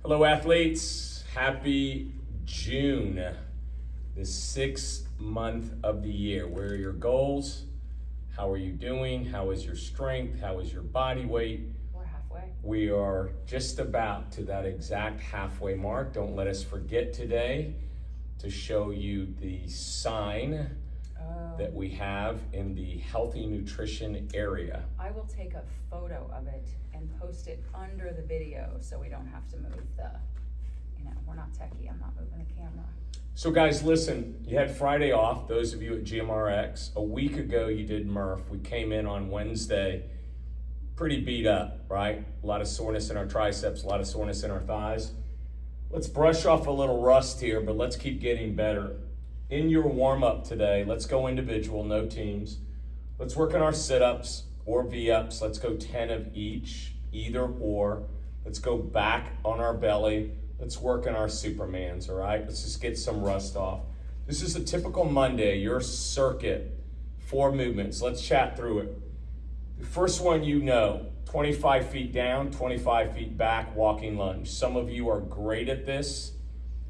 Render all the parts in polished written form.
Hello athletes, happy June, the 6th month of the year. Where are your goals? How are you doing? How is your strength? How is your body weight? We're halfway. We are just about to that exact halfway mark. Don't let us forget today to show you the sign that we have in the healthy nutrition area. I will take a photo of it and post it under the video so we don't have to move we're not techie, I'm not moving the camera. So guys, listen, you had Friday off, those of you at GMRX. A week ago you did Murph. We came in on Wednesday pretty beat up, right? A lot of soreness in our triceps, a lot of soreness in our thighs. Let's brush off a little rust here, but let's keep getting better. In your warm-up today, let's go individual, no teams. Let's work on our sit-ups or V-ups. Let's go 10 of each, either or. Let's go back on our belly. Let's work on our Supermans, all right? Let's just get some rust off. This is a typical Monday, your circuit, 4 movements. Let's chat through it. The first one 25 feet down, 25 feet back, walking lunge. Some of you are great at this.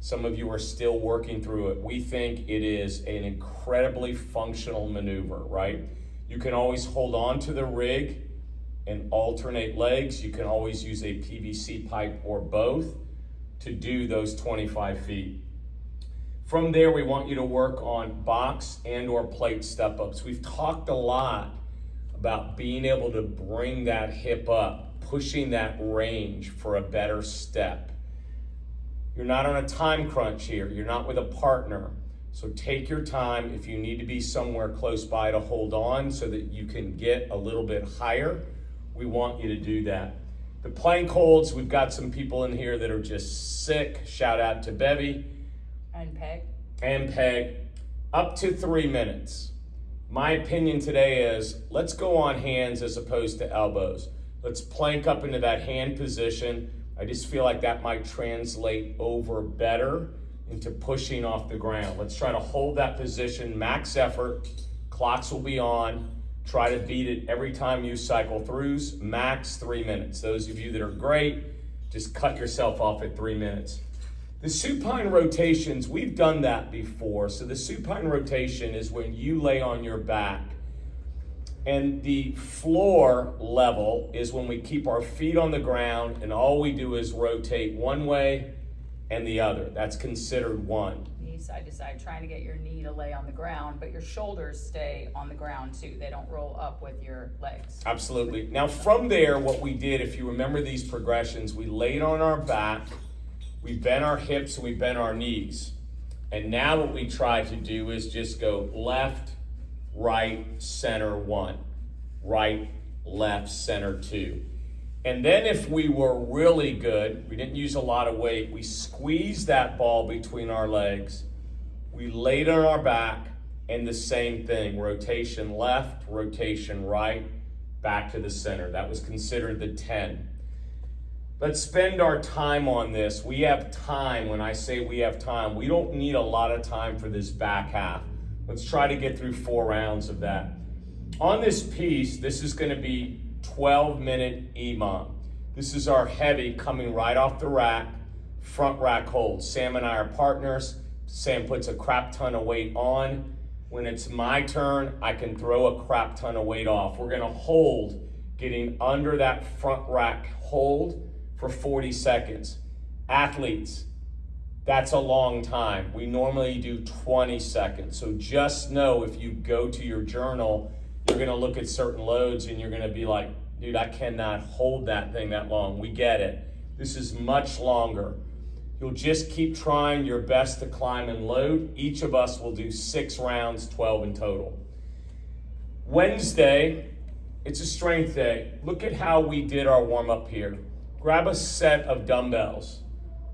Some of you are still working through it. We think it is an incredibly functional maneuver, right? You can always hold on to the rig and alternate legs. You can always use a PVC pipe or both to do those 25 feet. From there, we want you to work on box and or plate step-ups. We've talked a lot about being able to bring that hip up, pushing that range for a better step. You're not on a time crunch here. You're not with a partner. So take your time. If you need to be somewhere close by to hold on so that you can get a little bit higher, we want you to do that. The plank holds, we've got some people in here that are just sick. Shout out to Bevy. And Peg. Up to 3 minutes. My opinion today is let's go on hands as opposed to elbows. Let's plank up into that hand position. I just feel like that might translate over better into pushing off the ground. Let's try to hold that position, max effort. Clocks will be on. Try to beat it every time you cycle throughs, max 3 minutes. Those of you that are great, just cut yourself off at 3 minutes. The supine rotations, we've done that before. So the supine rotation is when you lay on your back. And the floor level is when we keep our feet on the ground and all we do is rotate one way and the other. That's considered one. Knee side to side, trying to get your knee to lay on the ground, but your shoulders stay on the ground too. They don't roll up with your legs. Absolutely. Now from there, what we did, if you remember these progressions, we laid on our back, we bent our hips, we bent our knees. And now what we try to do is just go left, right, center 1, right, left, center 2. And then if we were really good, we didn't use a lot of weight, we squeezed that ball between our legs, we laid on our back, and the same thing, rotation left, rotation right, back to the center. That was considered the 10. Let's spend our time on this. We have time. When I say we have time, we don't need a lot of time for this back half. Let's try to get through 4 rounds of that. On this piece, this is going to be 12-minute EMOM. This is our heavy coming right off the rack, front rack hold. Sam and I are partners. Sam puts a crap ton of weight on. When it's my turn, I can throw a crap ton of weight off. We're going to hold, getting under that front rack hold for 40 seconds. Athletes, that's a long time. We normally do 20 seconds. So just know if you go to your journal, you're gonna look at certain loads and you're gonna be like, dude, I cannot hold that thing that long. We get it. This is much longer. You'll just keep trying your best to climb and load. Each of us will do 6 rounds, 12 in total. Wednesday, it's a strength day. Look at how we did our warm up here. Grab a set of dumbbells.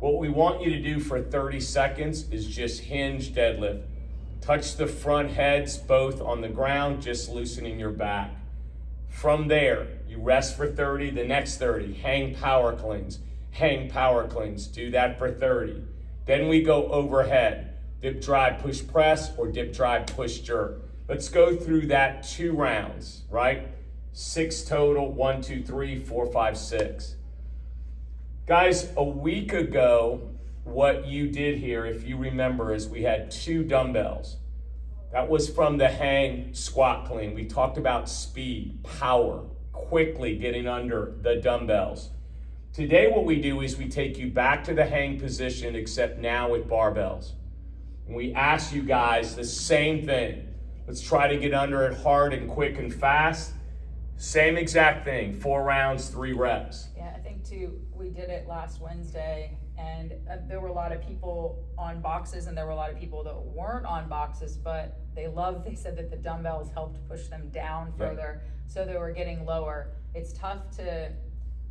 What we want you to do for 30 seconds is just hinge deadlift. Touch the front heads both on the ground, just loosening your back. From there, you rest for 30, the next 30, hang power cleans. Do that for 30. Then we go overhead, dip drive, push press, or dip drive, push jerk. Let's go through that 2 rounds, right? 6 total, 1, 2, 3, 4, 5, 6. Guys, a week ago, what you did here, if you remember, is we had 2 dumbbells. That was from the hang squat clean. We talked about speed, power, quickly getting under the dumbbells. Today what we do is we take you back to the hang position, except now with barbells. And we ask you guys the same thing. Let's try to get under it hard and quick and fast. Same exact thing, 4 rounds, 3 reps. Yeah, I think too, we did it last Wednesday, and there were a lot of people on boxes, and there were a lot of people that weren't on boxes, but they said that the dumbbells helped push them down further, so they were getting lower. It's tough to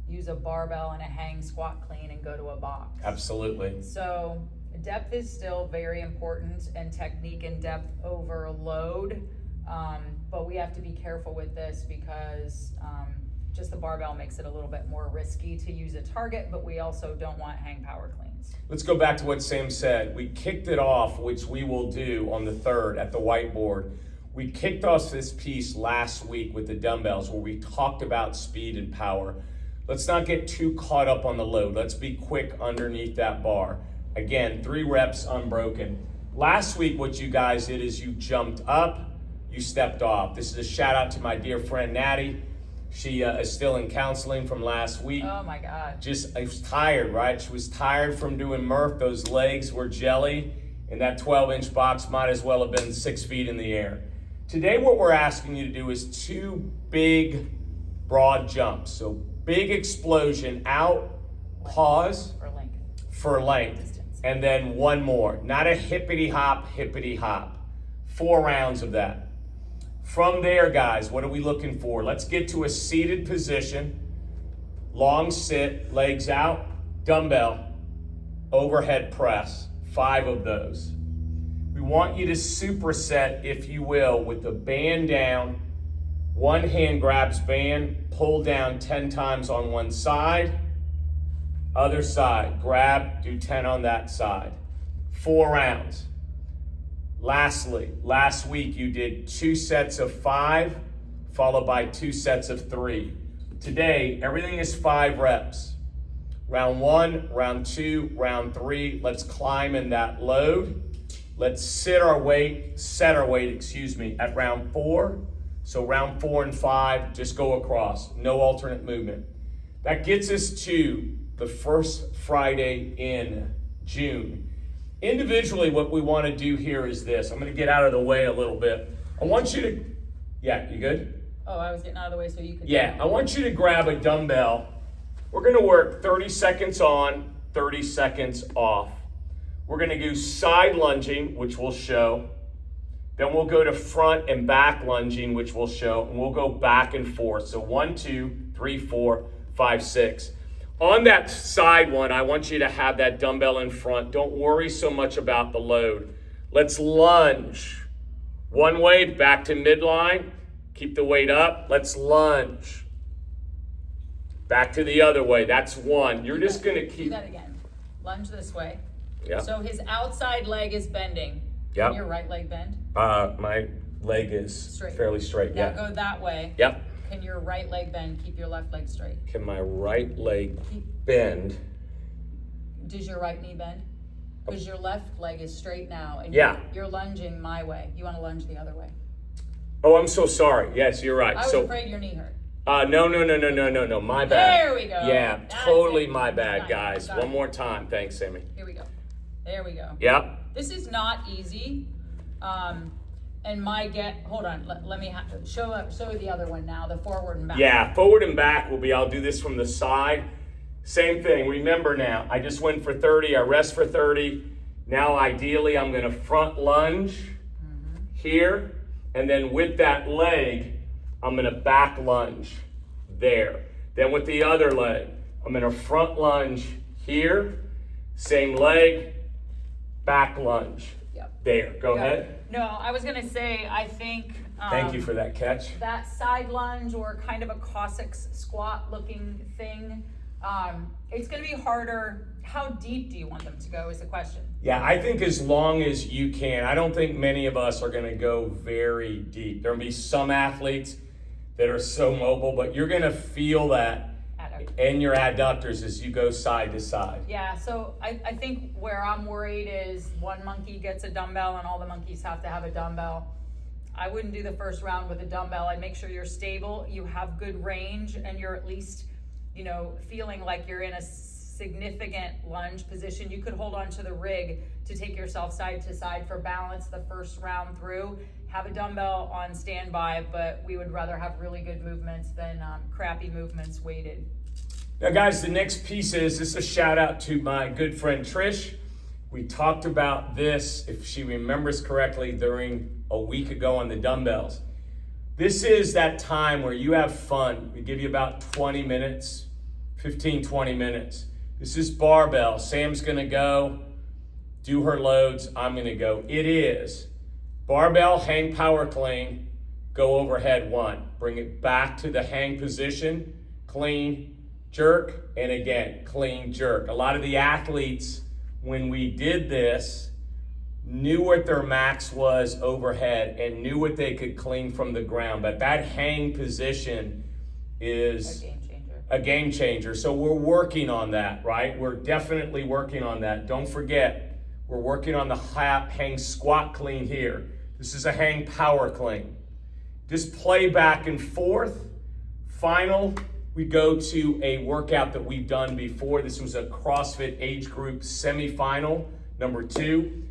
use a barbell and a hang squat clean and go to a box. Absolutely. So depth is still very important, and technique and depth over load, but we have to be careful with this because just the barbell makes it a little bit more risky to use a target, but we also don't want hang power cleans. Let's go back to what Sam said. We kicked it off, which we will do on the 3rd at the whiteboard. We kicked off this piece last week with the dumbbells where we talked about speed and power. Let's not get too caught up on the load. Let's be quick underneath that bar. Again, 3 reps unbroken. Last week, what you guys did is you jumped up, you stepped off. This is a shout out to my dear friend Natty. She is still in counseling from last week. Oh my God. I was tired, right? She was tired from doing Murph. Those legs were jelly, and that 12-inch box might as well have been 6 feet in the air. Today, what we're asking you to do is 2 big, broad jumps. So big explosion out, pause for length, and then 1 more. Not a hippity hop. 4 rounds of that. From there, guys, what are we looking for? Let's get to a seated position. Long sit, legs out, dumbbell, overhead press, 5 of those. We want you to superset, if you will, with the band down. 1 hand grabs band, pull down 10 times on one side, other side, grab, do 10 on that side. 4 rounds. Lastly, last week you did 2 sets of 5, followed by 2 sets of 3. Today, everything is 5 reps. Round 1, round 2, round 3, let's climb in that load. Let's set our weight, at round 4. So round 4 and 5, just go across, no alternate movement. That gets us to the first Friday in June. Individually, what we want to do here is this. I'm going to get out of the way a little bit. I want you to, you good? Oh, I was getting out of the way so you could. Yeah, I want you to grab a dumbbell. We're going to work 30 seconds on, 30 seconds off. We're going to do side lunging, which we'll show. Then we'll go to front and back lunging, which we'll show, and we'll go back and forth. So 1, 2, 3, 4, 5, 6. On that side one, I want you to have that dumbbell in front. Don't worry so much about the load. Let's lunge. 1 way back to midline. Keep the weight up. Let's lunge. Back to the other way. That's 1. You're just going to keep. Do that again. Lunge this way. Yeah. So his outside leg is bending. Yep. Can your right leg bend? My leg is fairly straight. Now go that way. Yep. Can your right leg bend? Keep your left leg straight. Can my right leg bend? Does your right knee bend? Because your left leg is straight now, and you're lunging my way. You want to lunge the other way. Oh, I'm so sorry. Yes, you're right. I was afraid your knee hurt. No. My bad. There we go. Yeah, That's totally it. my bad, guys. Got it. One more time. Thanks, Sammy. Here we go. There we go. Yep. This is not easy. And hold on, let me show the other one now, the forward and back. Yeah, forward and back will be, I'll do this from the side. Same thing, remember now, I just went for 30, I rest for 30. Now ideally I'm gonna front lunge here, and then with that leg, I'm gonna back lunge there. Then with the other leg, I'm gonna front lunge here, same leg, back lunge. There, go ahead. No, I was gonna say, I think. Thank you for that catch. That side lunge or kind of a Cossacks squat looking thing, it's gonna be harder. How deep do you want them to go is the question. Yeah, I think as long as you can. I don't think many of us are gonna go very deep. There'll be some athletes that are so mobile, but you're gonna feel that and your adductors as you go side to side. Yeah, so I think where I'm worried is one monkey gets a dumbbell and all the monkeys have to have a dumbbell. I wouldn't do the first round with a dumbbell. I'd make sure you're stable, you have good range, and you're at least, feeling like you're in a significant lunge position. You could hold on to the rig to take yourself side to side for balance the first round through. Have a dumbbell on standby, but we would rather have really good movements than crappy movements weighted. Now guys, the next piece is, this is a shout out to my good friend Trish. We talked about this, if she remembers correctly, during a week ago on the dumbbells. This is that time where you have fun. We give you about 20 minutes, 15, 20 minutes. This is barbell. Sam's gonna go do her loads. I'm gonna go. It is barbell, hang power clean, go overhead 1. Bring it back to the hang position, clean, jerk, and again, clean, jerk. A lot of the athletes, when we did this, knew what their max was overhead and knew what they could clean from the ground. But that hang position is a game changer. So we're working on that, right? We're definitely working on that. Don't forget, we're working on the hang squat clean here. This is a hang power clean. Just play back and forth. Final, we go to a workout that we've done before. This was a CrossFit age group semifinal, number 2.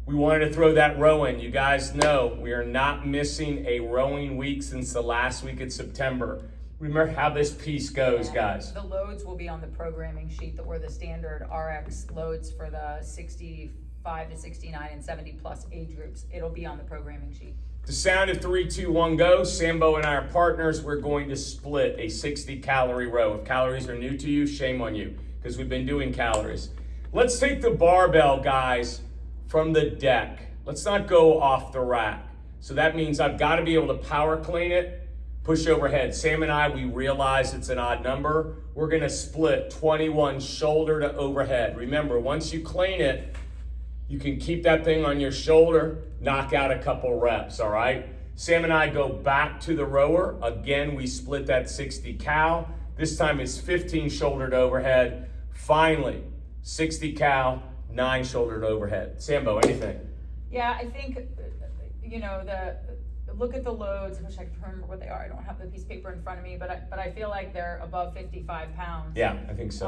We wanted to throw that row in. You guys know we are not missing a rowing week since the last week of September. Remember how this piece goes, guys. The loads will be on the programming sheet that were the standard RX loads for the 65 to 69 and 70 plus age groups. It'll be on the programming sheet. The sound of 3, 2, 1, go. Sambo and I are partners. We're going to split a 60 calorie row. If calories are new to you, shame on you, because we've been doing calories. Let's take the barbell, guys, from the deck. Let's not go off the rack. So that means I've got to be able to power clean it, push overhead. Sam and I, we realize it's an odd number. We're going to split 21 shoulder to overhead. Remember, once you clean it, you can keep that thing on your shoulder, knock out a couple reps, all right? Sam and I go back to the rower. Again, we split that 60 cal. This time it's 15 shoulder to overhead. Finally, 60 cal, 9 shoulder to overhead. Sambo, anything? Yeah, I think, look at the loads. I wish I could remember what they are. I don't have the piece of paper in front of me, but I feel like they're above 55 pounds. Yeah, I think so.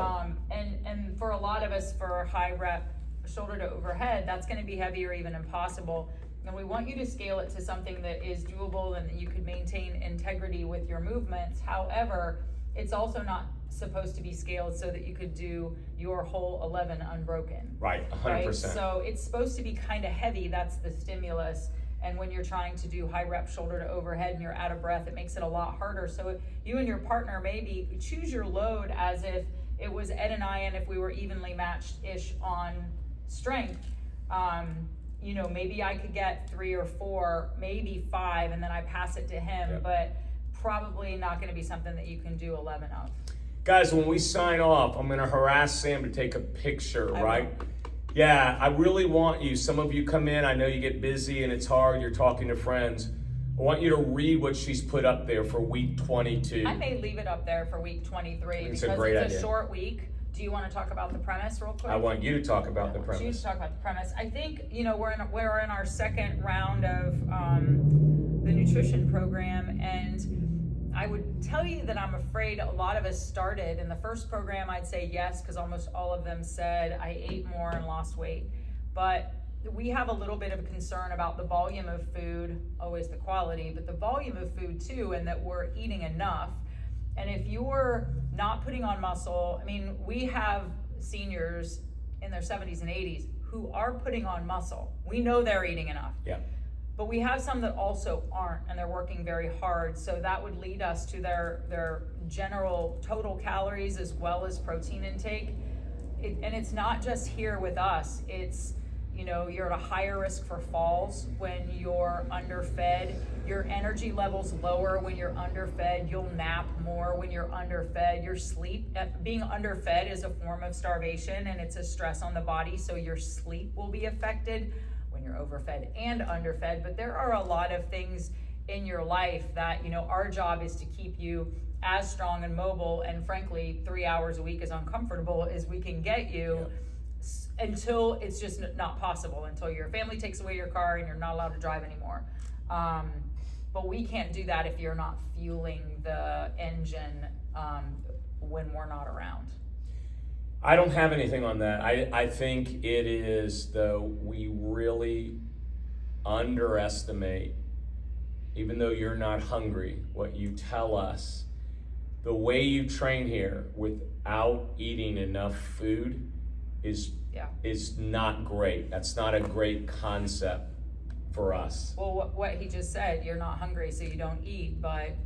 And for a lot of us, for high rep shoulder to overhead, that's going to be heavy or even impossible. And we want you to scale it to something that is doable and that you can maintain integrity with your movements. However, it's also not supposed to be scaled so that you could do your whole 11 unbroken. Right, 100%. Right? So it's supposed to be kind of heavy. That's the stimulus. And when you're trying to do high rep shoulder to overhead and you're out of breath, it makes it a lot harder. So you and your partner maybe choose your load as if it was Ed and I, and if we were evenly matched-ish on strength. Maybe I could get 3 or 4, maybe 5, and then I pass it to him. Yep. But probably not going to be something that you can do 11 of. Guys, when we sign off, I'm going to harass Sam to take a picture, right? Yeah, I really want you. Some of you come in, I know you get busy and it's hard, you're talking to friends. I want you to read what she's put up there for week 22. I may leave it up there for week 23 because it's a short week. Do you want to talk about the premise real quick? I want you to talk about the premise. You to talk about the premise. I think, we're in our second round of the nutrition program, and I would tell you that I'm afraid a lot of us started in the first program. I'd say yes, because almost all of them said I ate more and lost weight. But we have a little bit of concern about the volume of food, always the quality, but the volume of food too, and that we're eating enough. And if you're not putting on muscle, we have seniors in their 70s and 80s who are putting on muscle. We know they're eating enough. Yeah. But we have some that also aren't, and they're working very hard. So that would lead us to their general total calories as well as protein intake. And it's not just here with us. It's, you're at a higher risk for falls when you're underfed. Your energy level's lower when you're underfed. You'll nap more when you're underfed. Your sleep, being underfed is a form of starvation, and it's a stress on the body. So your sleep will be affected when you're overfed and underfed. But there are a lot of things in your life that, our job is to keep you as strong and mobile, and frankly, 3 hours a week is uncomfortable as we can get you. Yep. Until it's just not possible, until your family takes away your car and you're not allowed to drive anymore. But we can't do that if you're not fueling the engine when we're not around. I don't have anything on that. I think it is, though, we really underestimate, even though you're not hungry, what you tell us. The way you train here without eating enough food is not great. That's not a great concept for us. Well, what he just said, you're not hungry, so you don't eat, but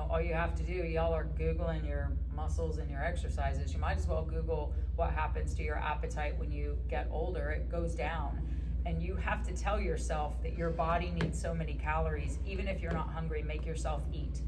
all you have to do, y'all are Googling your muscles and your exercises. You might as well Google what happens to your appetite when you get older. It goes down. And you have to tell yourself that your body needs so many calories. Even if you're not hungry, make yourself eat.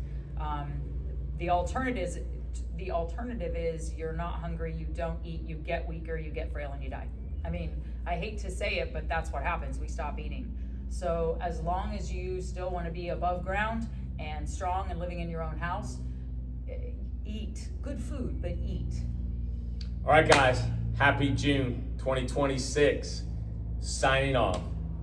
The alternative is you're not hungry, you don't eat, you get weaker, you get frail, and you die. I mean, I hate to say it, but that's what happens. We stop eating. So as long as you still want to be above ground and strong and living in your own house, eat good food, but eat. All right, guys. Happy June 2026. Signing off.